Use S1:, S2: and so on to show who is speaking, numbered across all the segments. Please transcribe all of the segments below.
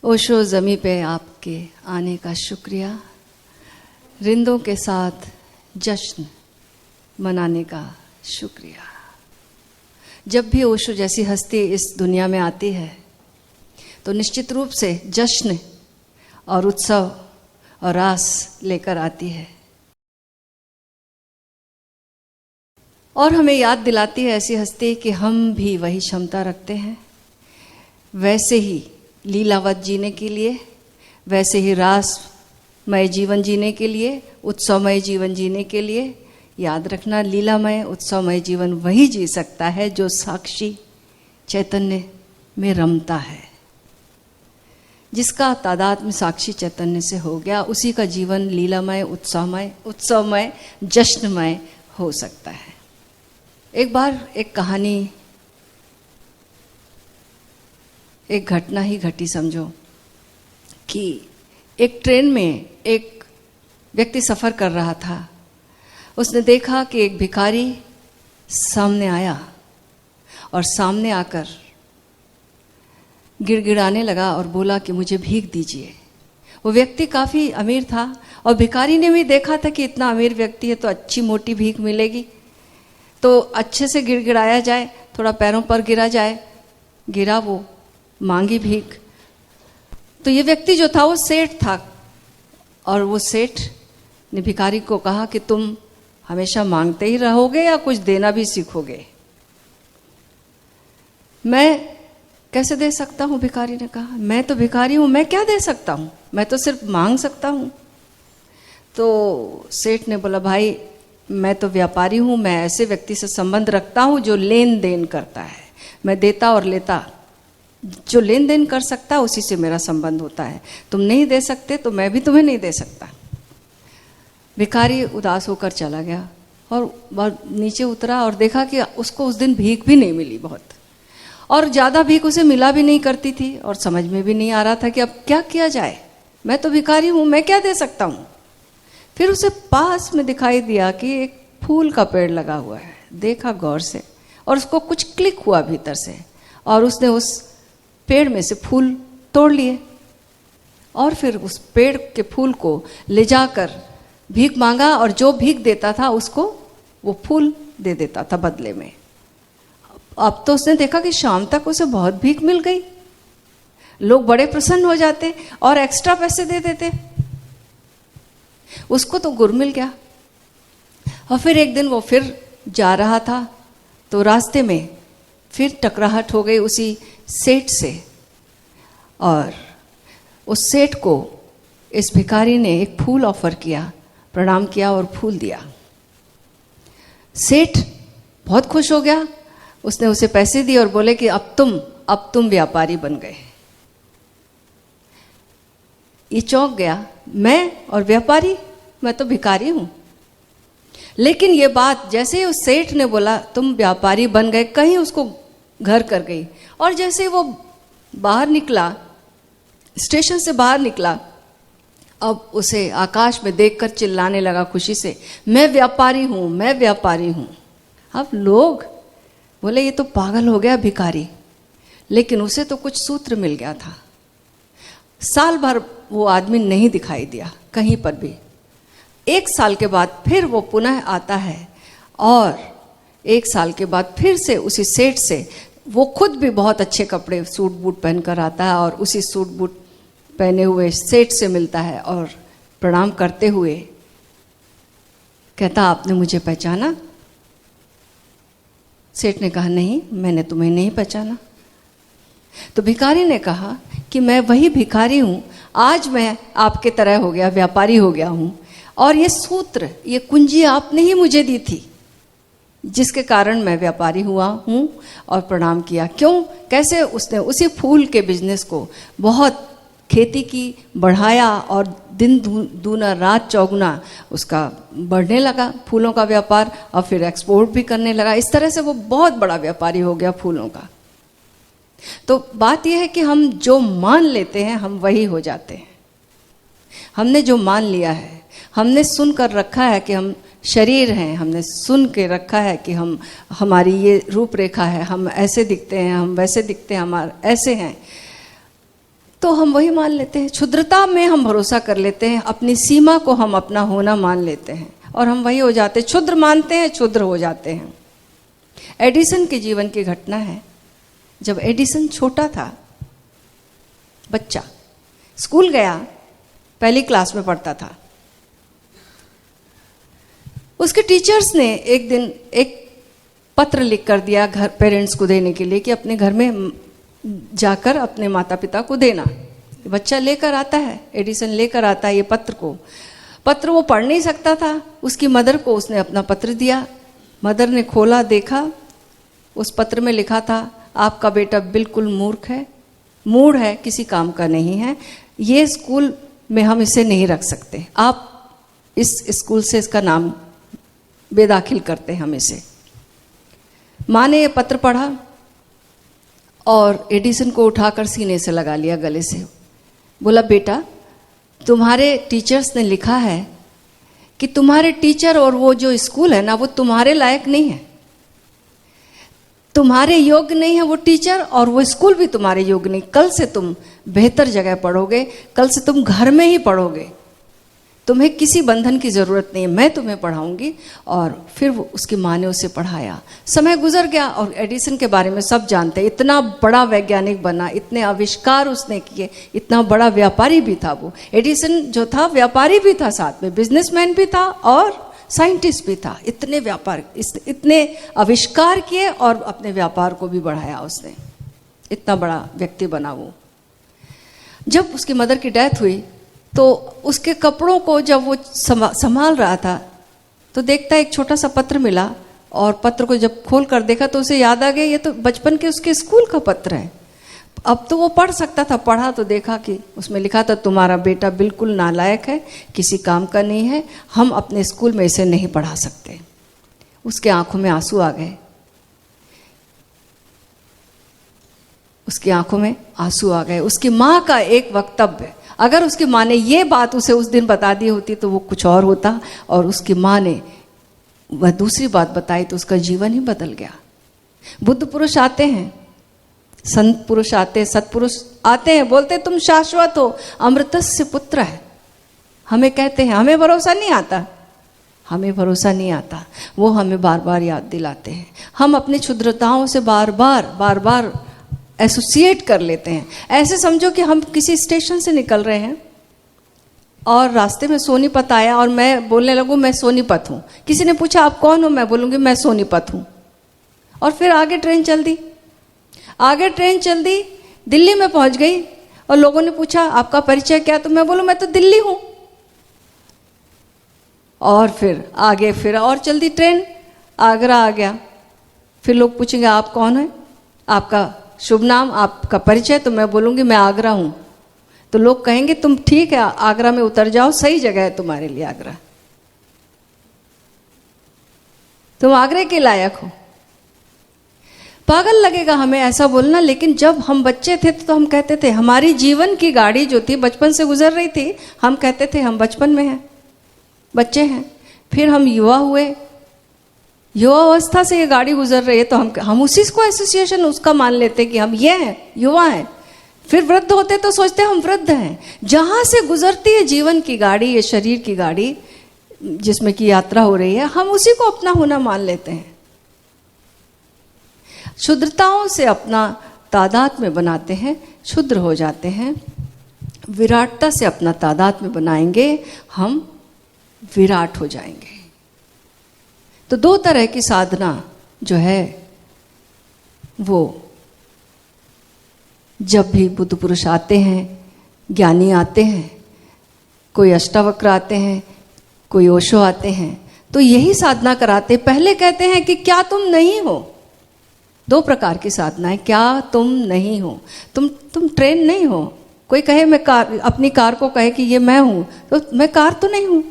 S1: ओशो ज़मी पे आपके आने का शुक्रिया, रिंदों के साथ जश्न मनाने का शुक्रिया। जब भी ओशो जैसी हस्ती इस दुनिया में आती है तो निश्चित रूप से जश्न और उत्सव और रास लेकर आती है और हमें याद दिलाती है ऐसी हस्ती कि हम भी वही क्षमता रखते हैं, वैसे ही लीलावत जीने के लिए, वैसे ही रासमय जीवन जीने के लिए, उत्सवमय जीवन जीने के लिए। याद रखना, लीलामय उत्सवमय जीवन वही जी सकता है जो साक्षी चैतन्य में रमता है। जिसका तादाद में साक्षी चैतन्य से हो गया, उसी का जीवन लीलामय उत्सवमय जश्नमय हो सकता है। एक बार एक कहानी, एक घटना ही घटी समझो कि एक ट्रेन में एक व्यक्ति सफ़र कर रहा था। उसने देखा कि एक भिखारी सामने आया और सामने आकर गिड़गिड़ाने लगा और बोला कि मुझे भीख दीजिए। वो व्यक्ति काफ़ी अमीर था और भिखारी ने भी देखा था कि इतना अमीर व्यक्ति है तो अच्छी मोटी भीख मिलेगी, तो अच्छे से गिड़गिड़ाया जाए, थोड़ा पैरों पर गिरा जाए। गिरा, वो मांगी भीख। तो ये व्यक्ति जो था वो सेठ था और वो सेठ ने भिखारी को कहा कि तुम हमेशा मांगते ही रहोगे या कुछ देना भी सीखोगे? मैं कैसे दे सकता हूँ? भिखारी ने कहा, मैं तो भिखारी हूँ, मैं क्या दे सकता हूँ, मैं तो सिर्फ मांग सकता हूँ। तो सेठ ने बोला, भाई मैं तो व्यापारी हूँ, मैं ऐसे व्यक्ति से संबंध रखता हूँ जो लेन देन करता है। मैं देता और लेता, जो लेन देन कर सकता है उसी से मेरा संबंध होता है। तुम नहीं दे सकते तो मैं भी तुम्हें नहीं दे सकता। भिखारी उदास होकर चला गया और नीचे उतरा और देखा कि उसको उस दिन भीख भी नहीं मिली बहुत, और ज़्यादा भीख उसे मिला भी नहीं करती थी और समझ में भी नहीं आ रहा था कि अब क्या किया जाए। मैं तो भिखारी हूँ, मैं क्या दे सकता हूँ? फिर उसे पास में दिखाई दिया कि एक फूल का पेड़ लगा हुआ है। देखा गौर से और उसको कुछ क्लिक हुआ भीतर से, और उसने उस पेड़ में से फूल तोड़ लिए और फिर उस पेड़ के फूल को ले जाकर भीख मांगा, और जो भीख देता था उसको वो फूल दे देता था बदले में। अब तो उसने देखा कि शाम तक उसे बहुत भीख मिल गई, लोग बड़े प्रसन्न हो जाते और एक्स्ट्रा पैसे दे देते। उसको तो गुर मिल गया। और फिर एक दिन वो फिर जा रहा था तो रास्ते में फिर टकराहट हो गई उसी सेठ से, और उस सेठ को इस भिखारी ने एक फूल ऑफर किया, प्रणाम किया और फूल दिया। सेठ बहुत खुश हो गया, उसने उसे पैसे दिए और बोले कि अब तुम व्यापारी बन गए। ये चौंक गया, मैं और व्यापारी, मैं तो भिखारी हूं। लेकिन ये बात जैसे ही उस सेठ ने बोला तुम व्यापारी बन गए, कहीं उसको घर कर गई। और जैसे वो बाहर निकला, स्टेशन से बाहर निकला, अब उसे आकाश में देखकर चिल्लाने लगा खुशी से, मैं व्यापारी हूं, मैं व्यापारी हूं। अब लोग बोले ये तो पागल हो गया भिखारी, लेकिन उसे तो कुछ सूत्र मिल गया था। साल भर वो आदमी नहीं दिखाई दिया कहीं पर भी। एक साल के बाद फिर वो पुनः आता है और एक साल के बाद फिर से उसी सेठ से, वो खुद भी बहुत अच्छे कपड़े सूट बूट पहनकर आता है और उसी सूट बूट पहने हुए सेठ से मिलता है और प्रणाम करते हुए कहता, आपने मुझे पहचाना? सेठ ने कहा, नहीं, मैंने तुम्हें नहीं पहचाना। तो भिखारी ने कहा कि मैं वही भिखारी हूं, आज मैं आपके तरह हो गया, व्यापारी हो गया हूं, और ये सूत्र, ये कुंजी आपने ही मुझे दी थी, जिसके कारण मैं व्यापारी हुआ हूँ और प्रणाम किया। क्यों, कैसे? उसने उसी फूल के बिजनेस को बहुत खेती की, बढ़ाया और दिन दूना रात चौगुना उसका बढ़ने लगा फूलों का व्यापार, और फिर एक्सपोर्ट भी करने लगा। इस तरह से वो बहुत बड़ा व्यापारी हो गया फूलों का। तो बात यह है कि हम जो मान लेते हैं हम वही हो जाते हैं। हमने जो मान लिया है, हमने सुन कर रखा है कि हम शरीर हैं, हमने सुन के रखा है कि हमारी ये रूपरेखा है, हम ऐसे दिखते हैं, हम वैसे दिखते हैं, हमारे ऐसे हैं, तो हम वही मान लेते हैं, क्षुद्रता में हम भरोसा कर लेते हैं, अपनी सीमा को हम अपना होना मान लेते हैं और हम वही हो जाते हैं, क्षुद्र मानते हैं, क्षुद्र हो जाते हैं। एडिसन के जीवन की घटना है। जब एडिसन छोटा था, बच्चा, स्कूल गया, पहली क्लास में पढ़ता था, उसके टीचर्स ने एक दिन एक पत्र लिख कर दिया घर पेरेंट्स को देने के लिए कि अपने घर में जाकर अपने माता पिता को देना। बच्चा लेकर आता है, एडिसन लेकर आता है ये पत्र वो पढ़ नहीं सकता था। उसकी मदर को उसने अपना पत्र दिया। मदर ने खोला, देखा, उस पत्र में लिखा था, आपका बेटा बिल्कुल मूढ़ है, किसी काम का नहीं है, ये स्कूल में हम इसे नहीं रख सकते, आप इस स्कूल से इसका नाम बेदाखिल करते हैं हम इसे। माँ ने ये पत्र पढ़ा और एडिसन को उठाकर सीने से लगा लिया, गले से। बोला, बेटा, तुम्हारे टीचर्स ने लिखा है कि तुम्हारे टीचर और वो जो स्कूल है ना, वो तुम्हारे लायक नहीं है, तुम्हारे योग्य नहीं है वो टीचर, और वो स्कूल भी तुम्हारे योग्य नहीं। कल से तुम बेहतर जगह पढ़ोगे, कल से तुम घर में ही पढ़ोगे, तुम्हें किसी बंधन की ज़रूरत नहीं है, मैं तुम्हें पढ़ाऊंगी। और फिर वो उसकी माँ ने उसे पढ़ाया। समय गुजर गया और एडिसन के बारे में सब जानते हैं, इतना बड़ा वैज्ञानिक बना, इतने आविष्कार उसने किए, इतना बड़ा व्यापारी भी था वो। एडिसन जो था व्यापारी भी था, साथ में बिजनेसमैन भी था और साइंटिस्ट भी था। इतने आविष्कार किए और अपने व्यापार को भी बढ़ाया उसने, इतना बड़ा व्यक्ति बना वो। जब उसकी मदर की डेथ हुई तो उसके कपड़ों को जब वो संभाल रहा था तो देखता एक छोटा सा पत्र मिला, और पत्र को जब खोल कर देखा तो उसे याद आ गया, ये तो बचपन के उसके स्कूल का पत्र है। अब तो वो पढ़ सकता था, पढ़ा तो देखा कि उसमें लिखा था, तुम्हारा बेटा बिल्कुल नालायक है, किसी काम का नहीं है, हम अपने स्कूल में इसे नहीं पढ़ा सकते। उसके आंखों में आंसू आ गए, उसकी आंखों में आंसू आ गए। उसकी माँ का एक वक्तव्य, अगर उसकी माँ ने ये बात उसे उस दिन बता दी होती तो वो कुछ और होता, और उसकी माँ ने वह दूसरी बात बताई तो उसका जीवन ही बदल गया। बुद्ध पुरुष आते हैं, संत पुरुष आते हैं, सत्पुरुष आते हैं, बोलते तुम शाश्वत हो, अमृतस्य पुत्र है, हमें कहते हैं, हमें भरोसा नहीं आता, हमें भरोसा नहीं आता, वो हमें बार बार याद दिलाते हैं। हम अपनी क्षुद्रताओं से बार बार एसोसिएट कर लेते हैं। ऐसे समझो कि हम किसी स्टेशन से निकल रहे हैं और रास्ते में सोनीपत आया और मैं बोलने लगूं मैं सोनीपत हूँ। किसी ने पूछा आप कौन हो, मैं बोलूँगी मैं सोनीपत हूँ। और फिर आगे ट्रेन चल दी, दिल्ली में पहुँच गई और लोगों ने पूछा आपका परिचय क्या, तो मैं बोलूँ मैं तो दिल्ली हूँ। और फिर आगे फिर और चल दी ट्रेन, आगरा आ गया। फिर लोग पूछेंगे आप कौन है, आपका शुभ नाम, आपका परिचय, तो मैं बोलूँगी मैं आगरा हूँ। तो लोग कहेंगे तुम ठीक है, आगरा में उतर जाओ, सही जगह है तुम्हारे लिए आगरा, तुम आगरे के लायक हो। पागल लगेगा हमें ऐसा बोलना, लेकिन जब हम बच्चे थे तो हम कहते थे, हमारी जीवन की गाड़ी जो थी बचपन से गुजर रही थी, हम कहते थे हम बचपन में हैं, बच्चे हैं। फिर हम युवा हुए, युवा अवस्था से ये गाड़ी गुजर रही है तो हम उसी को एसोसिएशन उसका मान लेते कि हम ये हैं, युवा हैं। फिर वृद्ध होते तो सोचते हम वृद्ध हैं। जहाँ से गुजरती है जीवन की गाड़ी, ये शरीर की गाड़ी जिसमें की यात्रा हो रही है, हम उसी को अपना होना मान लेते हैं। क्षुद्रताओं से अपना तादाद में बनाते हैं, क्षुद्र हो जाते हैं। विराटता से अपना तादाद में बनाएंगे, हम विराट हो जाएंगे। तो दो तरह की साधना जो है वो, जब भी बुद्ध पुरुष आते हैं, ज्ञानी आते हैं, कोई अष्टावक्र आते हैं, कोई ओशो आते हैं, तो यही साधना कराते। पहले कहते हैं कि क्या तुम नहीं हो। दो प्रकार की साधना है, क्या तुम नहीं हो। तुम ट्रेन नहीं हो। कोई कहे मैं कार, अपनी कार को कहे कि ये मैं हूँ, तो मैं कार तो नहीं हूँ।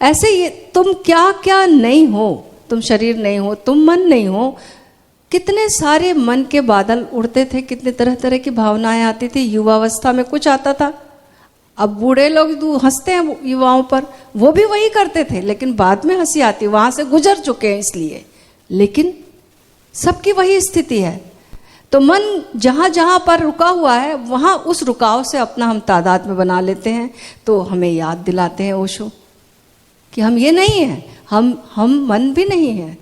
S1: ऐसे ये तुम क्या क्या नहीं हो, तुम शरीर नहीं हो, तुम मन नहीं हो। कितने सारे मन के बादल उड़ते थे, कितने तरह तरह की भावनाएं आती थी। युवावस्था में कुछ आता था, अब बूढ़े लोग हंसते हैं युवाओं पर, वो भी वही करते थे, लेकिन बाद में हंसी आती, वहां से गुजर चुके हैं इसलिए। लेकिन सबकी वही स्थिति है। तो मन जहाँ जहाँ पर रुका हुआ है वहाँ उस रुकाव से अपना हम तादाद में बना लेते हैं। तो हमें याद दिलाते हैं ओशो कि हम ये नहीं हैं, हम मन भी नहीं हैं।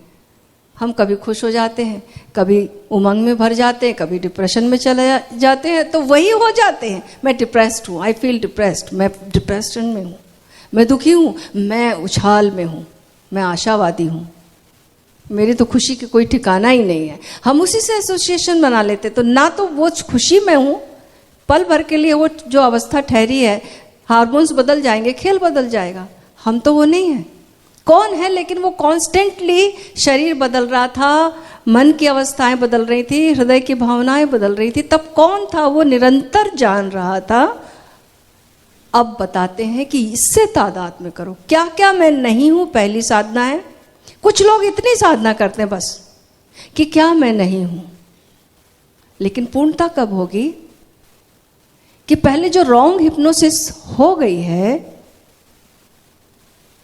S1: हम कभी खुश हो जाते हैं, कभी उमंग में भर जाते हैं, कभी डिप्रेशन में चले जाते हैं, तो वही हो जाते हैं। मैं डिप्रेस्ड हूँ, आई फील डिप्रेस्ड, मैं डिप्रेशन में हूँ, मैं दुखी हूँ, मैं उछाल में हूँ, मैं आशावादी हूँ, मेरी तो खुशी की कोई ठिकाना ही नहीं है। हम उसी से एसोसिएशन बना लेते। तो ना तो वो खुशी में हूँ, पल भर के लिए वो जो अवस्था ठहरी है, हार्मोन्स बदल जाएंगे, खेल बदल जाएगा, हम तो वो नहीं है। कौन है? लेकिन वो कॉन्स्टेंटली शरीर बदल रहा था, मन की अवस्थाएं बदल रही थी, हृदय की भावनाएं बदल रही थी। तब कौन था? वो निरंतर जान रहा था। अब बताते हैं कि इससे तादाद में करो। क्या क्या मैं नहीं हूं, पहली साधना है। कुछ लोग इतनी साधना करते हैं बस कि क्या मैं नहीं हूं, लेकिन पूर्णता कब होगी? कि पहले जो रॉन्ग हिप्नोसिस हो गई है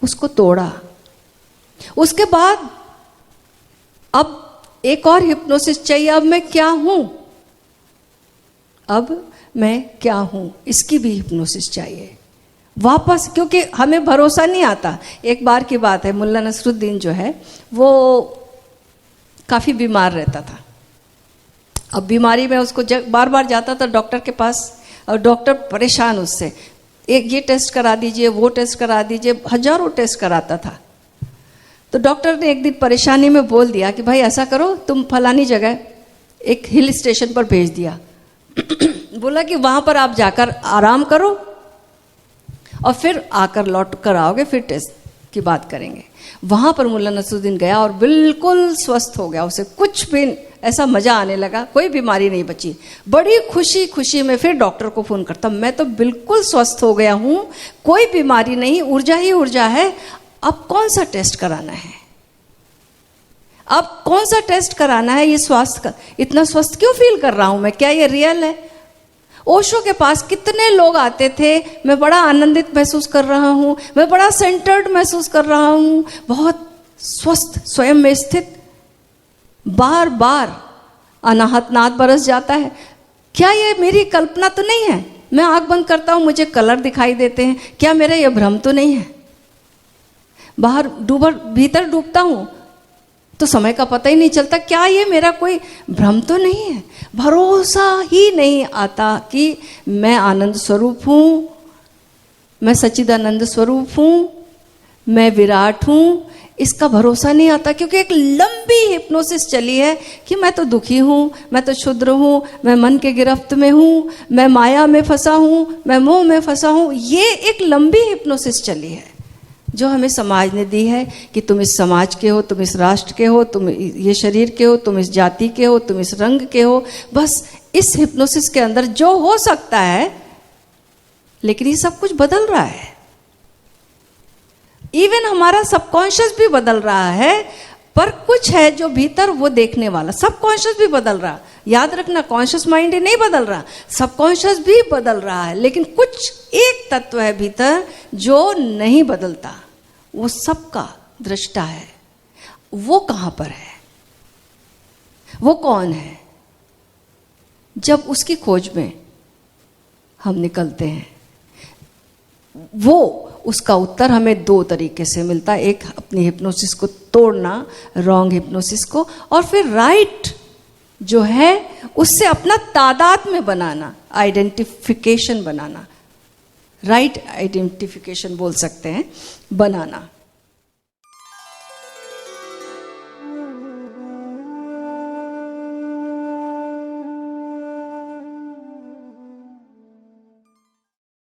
S1: उसको तोड़ा, उसके बाद अब एक और हिप्नोसिस चाहिए। अब मैं क्या हूं, अब मैं क्या हूं, इसकी भी हिप्नोसिस चाहिए वापस, क्योंकि हमें भरोसा नहीं आता। एक बार की बात है, मुल्ला नसरुद्दीन जो है वो काफ़ी बीमार रहता था। अब बीमारी में उसको बार बार जाता था डॉक्टर के पास, और डॉक्टर परेशान उससे, एक ये टेस्ट करा दीजिए, वो टेस्ट करा दीजिए, हजारों टेस्ट कराता था। तो डॉक्टर ने एक दिन परेशानी में बोल दिया कि भाई ऐसा करो, तुम फलानी जगह एक हिल स्टेशन पर भेज दिया। बोला कि वहाँ पर आप जाकर आराम करो और फिर आकर लौट कर आओगे, फिर टेस्ट की बात करेंगे। वहाँ पर मुल्ला नसरुद्दीन गया और बिल्कुल स्वस्थ हो गया। उसे कुछ भी ऐसा मज़ा आने लगा, कोई बीमारी नहीं बची। बड़ी खुशी खुशी में फिर डॉक्टर को फ़ोन करता, मैं तो बिल्कुल स्वस्थ हो गया हूँ, कोई बीमारी नहीं, ऊर्जा ही ऊर्जा है। अब कौन सा टेस्ट कराना है, अब कौन सा टेस्ट कराना है? ये स्वास्थ्य का इतना स्वस्थ क्यों फील कर रहा हूँ मैं, क्या ये रियल है? ओशो के पास कितने लोग आते थे, मैं बड़ा आनंदित महसूस कर रहा हूँ, मैं बड़ा सेंटर्ड महसूस कर रहा हूँ, बहुत स्वस्थ स्वयं में स्थित। बार बार अनाहत नाद बरस जाता है। क्या ये मेरी कल्पना तो नहीं है? मैं आंख बंद करता हूँ, मुझे कलर दिखाई देते हैं, क्या मेरा ये भ्रम तो नहीं है? बाहर भीतर डूबता हूँ तो समय का पता ही नहीं चलता, क्या ये मेरा कोई भ्रम तो नहीं है? भरोसा ही नहीं आता कि मैं आनंद स्वरूप हूँ, मैं सच्चिदानंद स्वरूप हूँ, मैं विराट हूँ। इसका भरोसा नहीं आता, क्योंकि एक लंबी हिप्नोसिस चली है कि मैं तो दुखी हूँ, मैं तो क्षुद्र हूँ, मैं मन के गिरफ्त में हूँ, मैं माया में फंसा हूँ, मैं मोह में फंसा हूँ। ये एक लंबी हिप्नोसिस चली है जो हमें समाज ने दी है कि तुम इस समाज के हो, तुम इस राष्ट्र के हो, तुम ये शरीर के हो, तुम इस जाति के हो, तुम इस रंग के हो। बस इस हिप्नोसिस के अंदर जो हो सकता है, लेकिन ये सब कुछ बदल रहा है। इवन हमारा सबकॉन्शियस भी बदल रहा है, पर कुछ है जो भीतर वो देखने वाला। सबकॉन्शियस भी बदल रहा, याद रखना, कॉन्शियस माइंड ही नहीं बदल रहा, सबकॉन्शियस भी बदल रहा है। लेकिन कुछ एक तत्व है भीतर जो नहीं बदलता, वो सबका दृष्टा है। वो कहाँ पर है, वो कौन है? जब उसकी खोज में हम निकलते हैं, वो उसका उत्तर हमें दो तरीके से मिलता है। एक, अपनी हिप्नोसिस को तोड़ना, रॉन्ग हिप्नोसिस को, और फिर राइट जो है उससे अपना तादाद में बनाना, आइडेंटिफिकेशन बनाना, राइट आइडेंटिफिकेशन बोल सकते हैं, बनाना।